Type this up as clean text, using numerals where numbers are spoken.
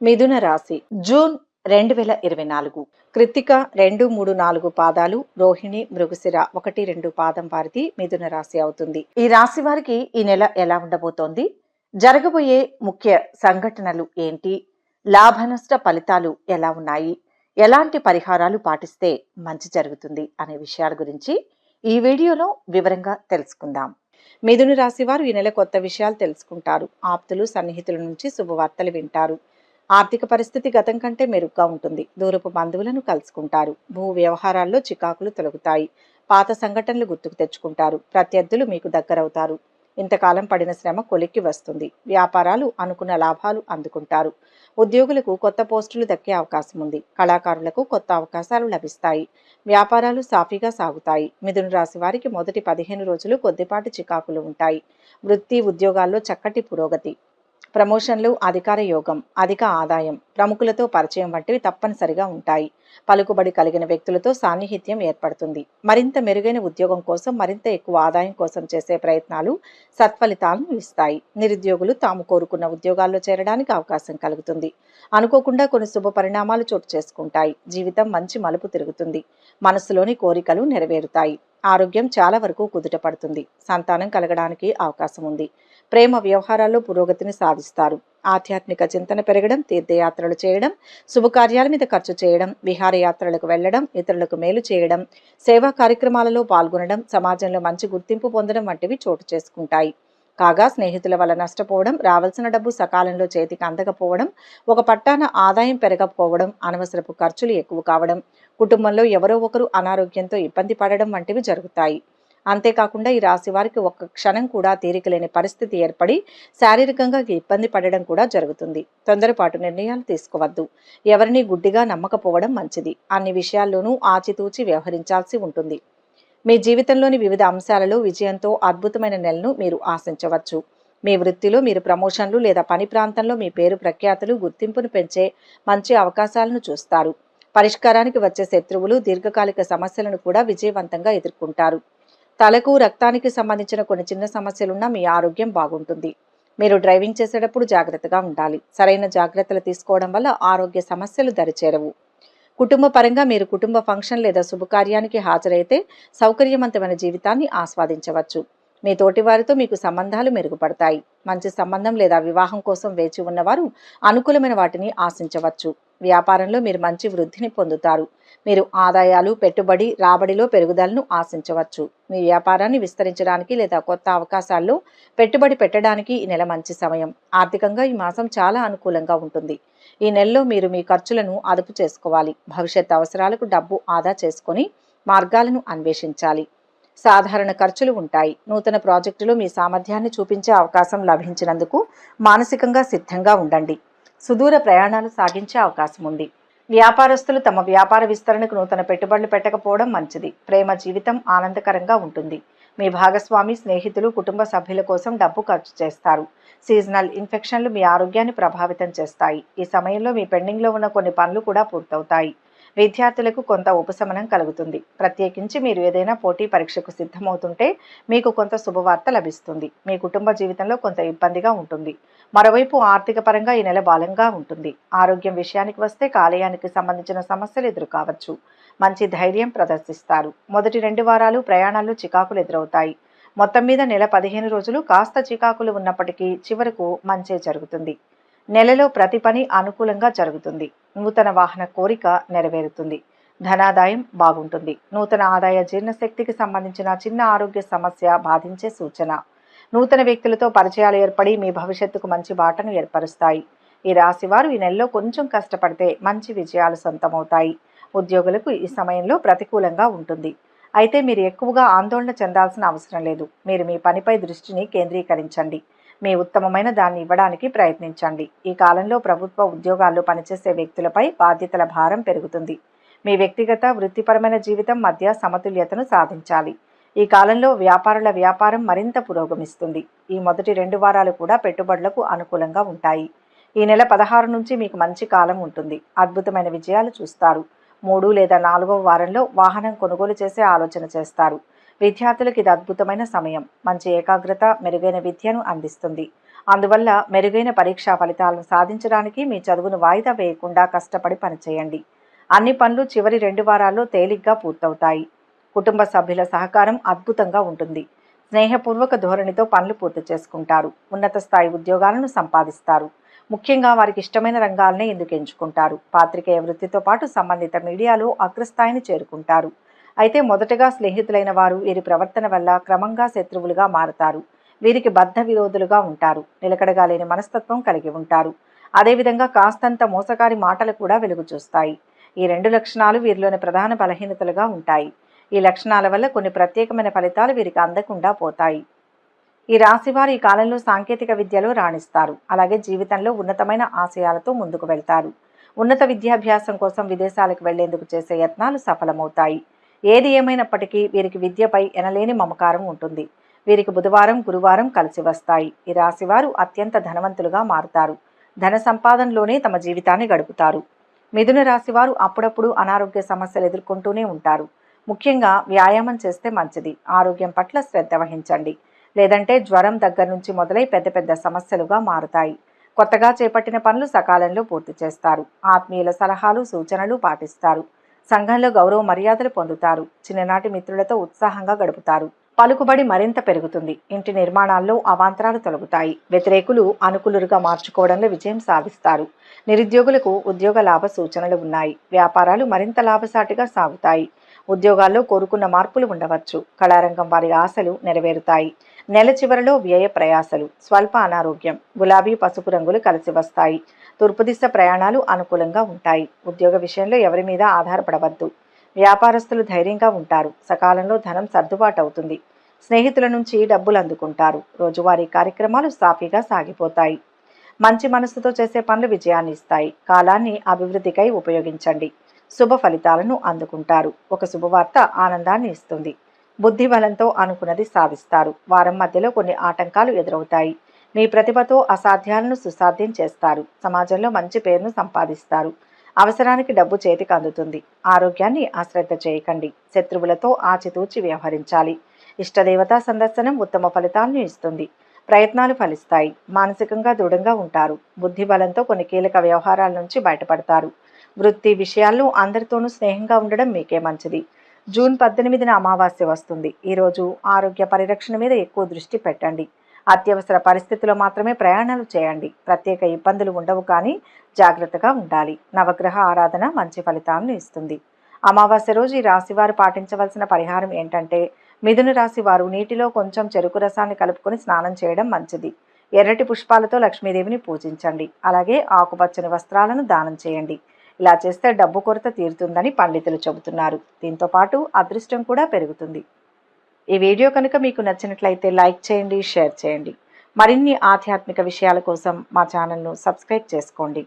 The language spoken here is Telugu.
మిథున రాశి జూన్ 2024 కృత్తిక 2, 3, 4 పాదాలు, రోహిణి, మృగశిర 1, 2 పాదం వారిది మిథున రాశి అవుతుంది. ఈ రాశి వారికి ఈ నెల ఎలా ఉండబోతోంది, జరగబోయే ముఖ్య సంఘటనలు ఏంటి, లాభ నష్ట ఫలితాలు ఎలా ఉన్నాయి, ఎలాంటి పరిహారాలు పాటిస్తే మంచి జరుగుతుంది అనే విషయాల గురించి ఈ వీడియోలో వివరంగా తెలుసుకుందాం. మిథున రాశి వారు ఈ నెల కొత్త విషయాలు తెలుసుకుంటారు. ఆప్తులు, సన్నిహితుల నుంచి శుభవార్తలు వింటారు. ఆర్థిక పరిస్థితి గతం కంటే మెరుగ్గా ఉంటుంది. దూరపు బంధువులను కలుసుకుంటారు. భూ వ్యవహారాల్లో చికాకులు తొలగుతాయి. పాత సంఘటనలు గుర్తుకు తెచ్చుకుంటారు. ప్రత్యర్థులు మీకు దగ్గరవుతారు. ఇంతకాలం పడిన శ్రమ కొలిక్కి వస్తుంది. వ్యాపారాలు అనుకున్న లాభాలు అందుకుంటారు. ఉద్యోగులకు కొత్త పోస్టులు దక్కే అవకాశం ఉంది. కళాకారులకు కొత్త అవకాశాలు లభిస్తాయి. వ్యాపారాలు సాఫీగా సాగుతాయి. మిథున రాశి వారికి మొదటి 15 రోజులు కొద్దిపాటి చికాకులు ఉంటాయి. వృత్తి, ఉద్యోగాల్లో చక్కటి పురోగతి, ప్రమోషన్లు, అధికార యోగం, అధిక ఆదాయం, ప్రముఖులతో పరిచయం వంటివి తప్పనిసరిగా ఉంటాయి. పలుకుబడి కలిగిన వ్యక్తులతో సాన్నిహిత్యం ఏర్పడుతుంది. మరింత మెరుగైన ఉద్యోగం కోసం, మరింత ఎక్కువ ఆదాయం కోసం చేసే ప్రయత్నాలు సత్ఫలితాలను ఇస్తాయి. నిరుద్యోగులు తాము కోరుకున్న ఉద్యోగాల్లో చేరడానికి అవకాశం కలుగుతుంది. అనుకోకుండా కొన్ని శుభ పరిణామాలు చోటు చేసుకుంటాయి. జీవితం మంచి మలుపు తిరుగుతుంది. మనసులోని కోరికలు నెరవేరుతాయి. ఆరోగ్యం చాలా వరకు కుదుట పడుతుంది. సంతానం కలగడానికి అవకాశం ఉంది. ప్రేమ వ్యవహారాల్లో పురోగతిని సాధిస్తారు. ఆధ్యాత్మిక చింతన పెరగడం, తీర్థయాత్రలు చేయడం, శుభకార్యాల మీద ఖర్చు చేయడం, విహారయాత్రలకు వెళ్లడం, ఇతరులకు మేలు చేయడం, సేవా కార్యక్రమాలలో పాల్గొనడం, సమాజంలో మంచి గుర్తింపు పొందడం వంటివి చోటు చేసుకుంటాయి. కాగా స్నేహితుల వల్ల నష్టపోవడం, రావాల్సిన డబ్బు సకాలంలో చేతికి అందకపోవడం, ఒక పట్టాన ఆదాయం పెరగకపోవడం, అనవసరపు ఖర్చులు ఎక్కువ కావడం, కుటుంబంలో ఎవరో ఒకరు అనారోగ్యంతో ఇబ్బంది పడడం వంటివి జరుగుతాయి. అంతేకాకుండా ఈ రాశి వారికి ఒక్క క్షణం కూడా తీరికలేని పరిస్థితి ఏర్పడి శారీరకంగా ఇబ్బంది పడడం కూడా జరుగుతుంది. తొందరపాటు నిర్ణయాలు తీసుకోవద్దు. ఎవరిని గుడ్డిగా నమ్మకపోవడం మంచిది. అన్ని విషయాల్లోనూ ఆచితూచి వ్యవహరించాల్సి ఉంటుంది. మీ జీవితంలోని వివిధ అంశాలలో విజయంతో అద్భుతమైన నెలను మీరు ఆశించవచ్చు. మీ వృత్తిలో మీరు ప్రమోషన్లు లేదా పని ప్రాంతంలో మీ పేరు ప్రఖ్యాతులు, గుర్తింపును పెంచే మంచి అవకాశాలను చూస్తారు. పరిష్కారానికి వచ్చే శత్రువులు, దీర్ఘకాలిక సమస్యలను కూడా విజయవంతంగా ఎదుర్కొంటారు. తలకు, రక్తానికి సంబంధించిన కొన్ని చిన్న సమస్యలున్నా మీ ఆరోగ్యం బాగుంటుంది. మీరు డ్రైవింగ్ చేసేటప్పుడు జాగ్రత్తగా ఉండాలి. సరైన జాగ్రత్తలు తీసుకోవడం వల్ల ఆరోగ్య సమస్యలు దరిచేరవు. కుటుంబ పరంగా మీరు కుటుంబ ఫంక్షన్ లేదా శుభకార్యానికి హాజరైతే సౌకర్యవంతమైన జీవితాన్ని ఆస్వాదించవచ్చు. మీ తోటివారితో మీకు సంబంధాలు మెరుగుపడతాయి. మంచి సంబంధం లేదా వివాహం కోసం వేచి ఉన్నవారు అనుకూలమైన వాటిని ఆశించవచ్చు. వ్యాపారంలో మీరు మంచి వృద్ధిని పొందుతారు. మీరు ఆదాయాలు, పెట్టుబడి, రాబడిలో పెరుగుదలను ఆశించవచ్చు. మీ వ్యాపారాన్ని విస్తరించడానికి లేదా కొత్త అవకాశాల్లో పెట్టుబడి పెట్టడానికి ఈ నెల మంచి సమయం. ఆర్థికంగా ఈ మాసం చాలా అనుకూలంగా ఉంటుంది. ఈ నెలలో మీరు మీ ఖర్చులను అదుపు చేసుకోవాలి. భవిష్యత్ అవసరాలకు డబ్బు ఆదా చేసుకొని మార్గాలను అన్వేషించాలి. సాధారణ ఖర్చులు ఉంటాయి. నూతన ప్రాజెక్టులో మీ సామర్థ్యాన్ని చూపించే అవకాశం లభించినందుకు మానసికంగా సిద్ధంగా ఉండండి. సుదూర ప్రయాణాలు సాగించే అవకాశం ఉంది. వ్యాపారస్తులు తమ వ్యాపార విస్తరణకు నూతన పెట్టుబడులు పెట్టకపోవడం మంచిది. ప్రేమ జీవితం ఆనందకరంగా ఉంటుంది. మీ భాగస్వామి, స్నేహితులు, కుటుంబ సభ్యుల కోసం డబ్బు ఖర్చు చేస్తారు. సీజనల్ ఇన్ఫెక్షన్లు మీ ఆరోగ్యాన్ని ప్రభావితం చేస్తాయి. ఈ సమయంలో మీ పెండింగ్లో ఉన్న కొన్ని పనులు కూడా పూర్తవుతాయి. విద్యార్థులకు కొంత ఉపశమనం కలుగుతుంది. ప్రత్యేకించి మీరు ఏదైనా పోటీ పరీక్షకు సిద్ధమవుతుంటే మీకు కొంత శుభవార్త లభిస్తుంది. మీ కుటుంబ జీవితంలో కొంత ఇబ్బందిగా ఉంటుంది. మరోవైపు ఆర్థిక పరంగా ఈ నెల బలంగా ఉంటుంది. ఆరోగ్యం విషయానికి వస్తే కాలేయానికి సంబంధించిన సమస్యలు ఎదురు కావచ్చు. మంచి ధైర్యం ప్రదర్శిస్తారు. మొదటి 2 వారాలు ప్రయాణాల్లో చికాకులు ఎదురవుతాయి. మొత్తం మీద నెల 15 రోజులు కాస్త చికాకులు ఉన్నప్పటికీ చివరకు మంచే జరుగుతుంది. నెలలో ప్రతి పని అనుకూలంగా జరుగుతుంది. నూతన వాహన కోరిక నెరవేరుతుంది. ధనాదాయం బాగుంటుంది. నూతన ఆదాయ జీర్ణశక్తికి సంబంధించిన చిన్న ఆరోగ్య సమస్య బాధించే సూచన. నూతన వ్యక్తులతో పరిచయాలు ఏర్పడి మీ భవిష్యత్తుకు మంచి బాటను ఏర్పరుస్తాయి. ఈ రాశి వారు ఈ నెలలో కొంచెం కష్టపడితే మంచి విజయాలు సొంతమవుతాయి. ఉద్యోగులకు ఈ సమయంలో ప్రతికూలంగా ఉంటుంది. అయితే మీరు ఎక్కువగా ఆందోళన చెందాల్సిన అవసరం లేదు. మీరు మీ పనిపై దృష్టిని కేంద్రీకరించండి. మీ ఉత్తమమైన దాన్ని ఇవ్వడానికి ప్రయత్నించండి. ఈ కాలంలో ప్రభుత్వ ఉద్యోగాల్లో పనిచేసే వ్యక్తులపై బాధ్యతల భారం పెరుగుతుంది. మీ వ్యక్తిగత, వృత్తిపరమైన జీవితం మధ్య సమతుల్యతను సాధించాలి. ఈ కాలంలో వ్యాపారుల వ్యాపారం మరింత పురోగమిస్తుంది. ఈ మొదటి 2 వారాలు కూడా పెట్టుబడులకు అనుకూలంగా ఉంటాయి. ఈ నెల 16 నుంచి మీకు మంచి కాలం ఉంటుంది. అద్భుతమైన విజయాలు చూస్తారు. 3 లేదా 4వ వారంలో వాహనం కొనుగోలు చేసే ఆలోచన చేస్తారు. విద్యార్థులకు ఇది అద్భుతమైన సమయం. మంచి ఏకాగ్రత, మెరుగైన విద్యను అందిస్తుంది. అందువల్ల మెరుగైన పరీక్షా ఫలితాలను సాధించడానికి మీ చదువును వాయిదా వేయకుండా కష్టపడి పనిచేయండి. అన్ని పనులు చివరి 2 వారాల్లో తేలిగ్గా పూర్తవుతాయి. కుటుంబ సభ్యుల సహకారం అద్భుతంగా ఉంటుంది. స్నేహపూర్వక ధోరణితో పనులు పూర్తి చేసుకుంటారు. ఉన్నత స్థాయి ఉద్యోగాలను సంపాదిస్తారు. ముఖ్యంగా వారికి ఇష్టమైన రంగాలనే ఎందుకు ఎంచుకుంటారు. పాత్రికేయ వృత్తితో పాటు సంబంధిత మీడియాలో అగ్రస్థాయిని చేరుకుంటారు. అయితే మొదటగా స్నేహితులైన వారు వీరి ప్రవర్తన వల్ల క్రమంగా శత్రువులుగా మారతారు. వీరికి బద్ధ విరోధులుగా ఉంటారు. నిలకడగా లేని మనస్తత్వం కలిగి ఉంటారు. అదేవిధంగా కాస్తంత మోసకారి మాటలు కూడా వెలుగు చూస్తాయి. ఈ 2 లక్షణాలు వీరిలోని ప్రధాన బలహీనతలుగా ఉంటాయి. ఈ లక్షణాల వల్ల కొన్ని ప్రత్యేకమైన ఫలితాలు వీరికి అందకుండా పోతాయి. ఈ రాశివారు ఈ కాలంలో సాంకేతిక విద్యలో రాణిస్తారు. అలాగే జీవితంలో ఉన్నతమైన ఆశయాలతో ముందుకు వెళ్తారు. ఉన్నత విద్యాభ్యాసం కోసం విదేశాలకు వెళ్లేందుకు చేసే యత్నాలు సఫలమవుతాయి. ఏది ఏమైనప్పటికీ వీరికి విద్యపై ఎనలేని మమకారం ఉంటుంది. వీరికి బుధవారం, గురువారం కలిసి వస్తాయి. ఈ రాశివారు అత్యంత ధనవంతులుగా మారుతారు. ధన సంపాదనలోనే తమ జీవితాన్ని గడుపుతారు. మిథున రాశివారు అప్పుడప్పుడు అనారోగ్య సమస్యలు ఎదుర్కొంటూనే ఉంటారు. ముఖ్యంగా వ్యాయామం చేస్తే మంచిది. ఆరోగ్యం పట్ల శ్రద్ధ వహించండి. లేదంటే జ్వరం దగ్గర నుంచి మొదలై పెద్ద పెద్ద సమస్యలుగా మారుతాయి. కొత్తగా చేపట్టిన పనులు సకాలంలో పూర్తి చేస్తారు. ఆత్మీయుల సలహాలు, సూచనలు పాటిస్తారు. సంఘంలో గౌరవ మర్యాదలు పొందుతారు. చిన్ననాటి మిత్రులతో ఉత్సాహంగా గడుపుతారు. పలుకుబడి మరింత పెరుగుతుంది. ఇంటి నిర్మాణాల్లో అవాంతరాలు తొలగుతాయి. వ్యతిరేకులు అనుకూలుగా మార్చుకోవడంలో విజయం సాధిస్తారు. నిరుద్యోగులకు ఉద్యోగ లాభ సూచనలు ఉన్నాయి. వ్యాపారాలు మరింత లాభసాటిగా సాగుతాయి. ఉద్యోగాల్లో కోరుకున్న మార్పులు ఉండవచ్చు. కళారంగం వారి ఆశలు నెరవేరుతాయి. నెల చివరిలో వ్యయ ప్రయాసలు, స్వల్ప అనారోగ్యం, గులాబీ, పసుపు రంగులు కలిసి వస్తాయి. తూర్పు దిశ ప్రయాణాలు అనుకూలంగా ఉంటాయి. ఉద్యోగ విషయంలో ఎవరి మీద ఆధారపడవద్దు. వ్యాపారస్తులు ధైర్యంగా ఉంటారు. సకాలంలో ధనం సర్దుబాటు అవుతుంది. స్నేహితుల నుంచి డబ్బులు అందుకుంటారు. రోజువారీ కార్యక్రమాలు సాఫీగా సాగిపోతాయి. మంచి మనసుతో చేసే పనులు విజయాన్ని ఇస్తాయి. కాలాన్ని అభివృద్ధికై ఉపయోగించండి. శుభ ఫలితాలను అందుకుంటారు. ఒక శుభవార్త ఆనందాన్ని ఇస్తుంది. బుద్ధి బలంతో అనుకున్నది సాధిస్తారు. వారం మధ్యలో కొన్ని ఆటంకాలు ఎదురవుతాయి. మీ ప్రతిభతో అసాధ్యాలను సుసాధ్యం చేస్తారు. సమాజంలో మంచి పేరును సంపాదిస్తారు. అవసరానికి డబ్బు చేతికి అందుతుంది. ఆరోగ్యాన్ని అశ్రద్ధ చేయకండి. శత్రువులతో ఆచితూచి వ్యవహరించాలి. ఇష్టదేవతా సందర్శనం ఉత్తమ ఫలితాలను ఇస్తుంది. ప్రయత్నాలు ఫలిస్తాయి. మానసికంగా దృఢంగా ఉంటారు. బుద్ధి బలంతో కొన్ని కీలక వ్యవహారాల నుంచి బయటపడతారు. వృత్తి విషయాల్లో అందరితోనూ స్నేహంగా ఉండడం మీకే మంచిది. జూన్ 18న అమావాస్య వస్తుంది. ఈరోజు ఆరోగ్య పరిరక్షణ మీద ఎక్కువ దృష్టి పెట్టండి. అత్యవసర పరిస్థితుల్లో మాత్రమే ప్రయాణాలు చేయండి. ప్రత్యేక ఇబ్బందులు ఉండవు, కానీ జాగ్రత్తగా ఉండాలి. నవగ్రహ ఆరాధన మంచి ఫలితాలను ఇస్తుంది. అమావాస్య రోజు ఈ రాశివారు పాటించవలసిన పరిహారం ఏంటంటే, మిథున రాశి వారు నీటిలో కొంచెం చెరుకు రసాన్ని కలుపుకొని స్నానం చేయడం మంచిది. ఎర్రటి పుష్పాలతో లక్ష్మీదేవిని పూజించండి. అలాగే ఆకుపచ్చని వస్త్రాలను దానం చేయండి. ఇలా చేస్తే డబ్బు కొరత తీరుతుందని పండితులు చెబుతున్నారు. దీంతో పాటు అదృష్టం కూడా పెరుగుతుంది. ఈ వీడియో కనుక మీకు నచ్చినట్లయితే లైక్ చేయండి, షేర్ చేయండి. మరిన్ని ఆధ్యాత్మిక విషయాల కోసం మా ఛానల్ను సబ్స్క్రైబ్ చేసుకోండి.